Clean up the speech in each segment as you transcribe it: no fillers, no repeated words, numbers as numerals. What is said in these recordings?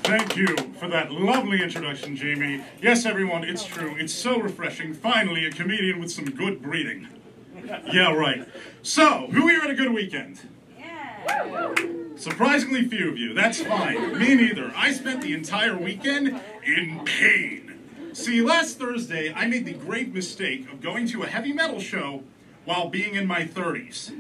Thank you for that lovely introduction, Jamie. Yes, everyone, it's true. It's so refreshing. Finally, a comedian with some good breeding. Yeah, right. So, who here had a good weekend? Yeah. Surprisingly few of you. That's fine. Me neither. I spent the entire weekend in pain. See, last Thursday, I made the grave mistake of going to a heavy metal show while being in my 30s.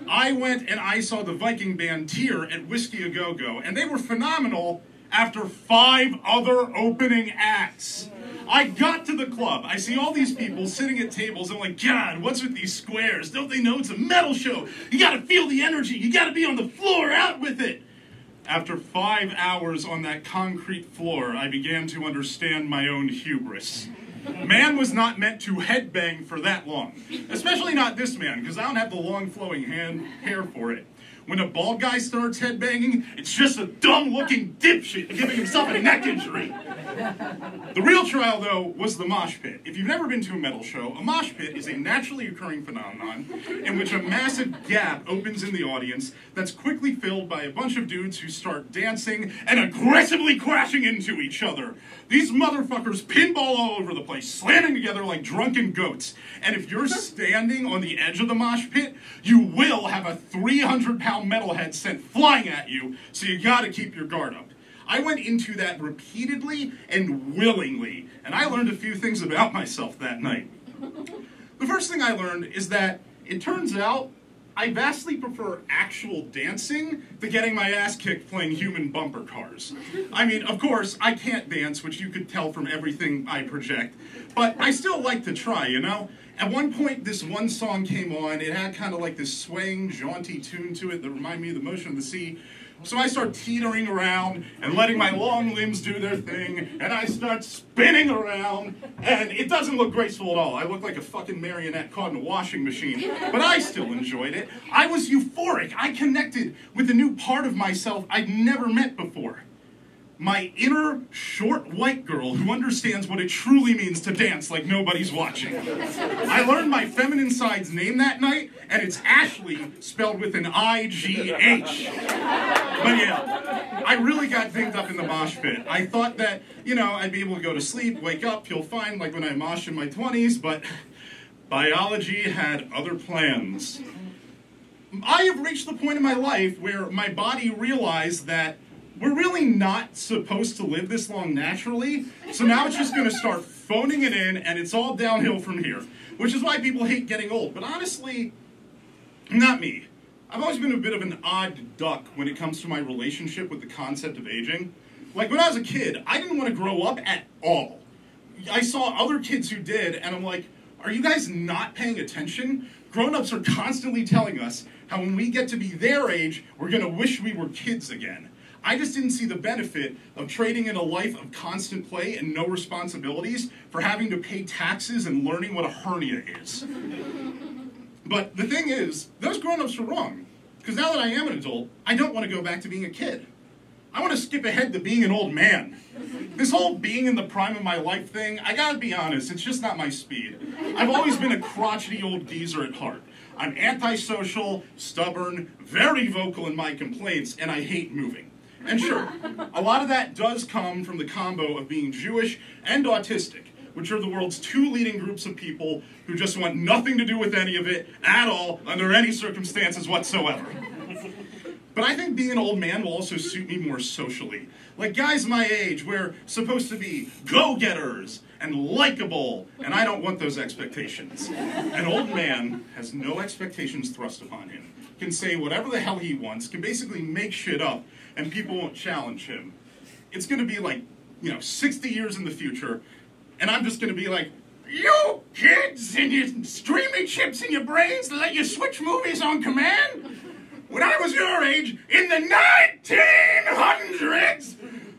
I went and I saw the Viking band Tyr at Whiskey A Go Go, and they were phenomenal after 5 other opening acts. I got to the club. I see all these people sitting at tables. I'm like, God, what's with these squares? Don't they know it's a metal show? You gotta feel the energy. You gotta be on the floor. Out with it. After 5 hours on that concrete floor, I began to understand my own hubris. Man was not meant to headbang for that long. Especially not this man, because I don't have the long flowing hair for it. When a bald guy starts headbanging, it's just a dumb-looking dipshit giving himself a neck injury. The real trial, though, was the mosh pit. If you've never been to a metal show, a mosh pit is a naturally occurring phenomenon in which a massive gap opens in the audience that's quickly filled by a bunch of dudes who start dancing and aggressively crashing into each other. These motherfuckers pinball all over the place, slamming together like drunken goats. And if you're standing on the edge of the mosh pit, you will have a 300-pound metalhead sent flying at you, so you gotta keep your guard up. I went into that repeatedly and willingly, and I learned a few things about myself that night. The first thing I learned is that it turns out I vastly prefer actual dancing to getting my ass kicked playing human bumper cars. I mean, of course, I can't dance, which you could tell from everything I project, but I still like to try, you know? At one point, this one song came on. It had kind of like this swaying, jaunty tune to it that reminded me of the motion of the sea. So I start teetering around and letting my long limbs do their thing, and I start spinning around, and it doesn't look graceful at all. I look like a fucking marionette caught in a washing machine, but I still enjoyed it. I was euphoric. I connected with a new part of myself I'd never met before. My inner short white girl who understands what it truly means to dance like nobody's watching. I learned my feminine side's name that night, and it's Ashley, spelled with an I-G-H. But yeah, I really got dinged up in the mosh pit. I thought that, you know, I'd be able to go to sleep, wake up, feel fine like when I moshed in my 20s, but biology had other plans. I have reached the point in my life where my body realized that we're really not supposed to live this long naturally, so now it's just going to start phoning it in, and it's all downhill from here, which is why people hate getting old. But honestly, not me. I've always been a bit of an odd duck when it comes to my relationship with the concept of aging. Like, when I was a kid, I didn't want to grow up at all. I saw other kids who did, and I'm like, are you guys not paying attention? Grown-ups are constantly telling us how when we get to be their age, we're going to wish we were kids again. I just didn't see the benefit of trading in a life of constant play and no responsibilities for having to pay taxes and learning what a hernia is. But the thing is, those grown-ups were wrong. Because now that I am an adult, I don't want to go back to being a kid. I want to skip ahead to being an old man. This whole being in the prime of my life thing, I gotta be honest, it's just not my speed. I've always been a crotchety old geezer at heart. I'm antisocial, stubborn, very vocal in my complaints, and I hate moving. And sure, a lot of that does come from the combo of being Jewish and autistic, which are the world's 2 leading groups of people who just want nothing to do with any of it at all, under any circumstances whatsoever. But I think being an old man will also suit me more socially. Like guys my age, we're supposed to be go-getters and likable, and I don't want those expectations. An old man has no expectations thrust upon him, can say whatever the hell he wants, can basically make shit up, and people won't challenge him. It's going to be like, 60 years in the future, and I'm just going to be like, you kids and your streaming chips in your brains that let you switch movies on command? When I was your age, in the 1900s,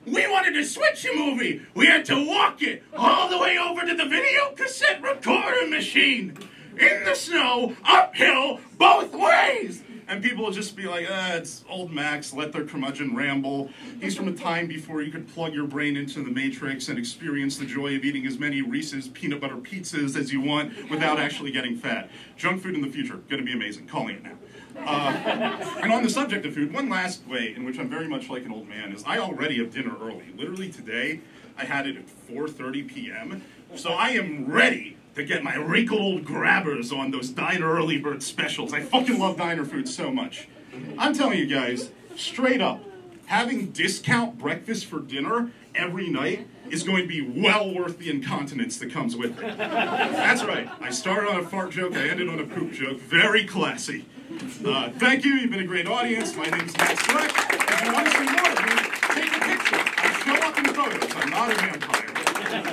we wanted to switch a movie. We had to walk it all the way over to the video cassette recorder machine. In the snow, uphill, both ways. And people will just be like, it's old Max, let their curmudgeon ramble. He's from a time before you could plug your brain into the Matrix and experience the joy of eating as many Reese's peanut butter pizzas as you want without actually getting fat. Junk food in the future, gonna be amazing. Calling it now. And on the subject of food, one last way in which I'm very much like an old man is I already have dinner early. Literally today, I had it at 4:30 p.m., so I am ready to get my wrinkled old grabbers on those diner early bird specials. I fucking love diner food so much. I'm telling you guys, straight up, having discount breakfast for dinner every night is going to be well worth the incontinence that comes with it. That's right. I started on a fart joke, I ended on a poop joke. Very classy. Thank you. You've been a great audience. My name's Matt Stretch. If you want to see more of me, take a picture. I show up in photos. I'm not a vampire.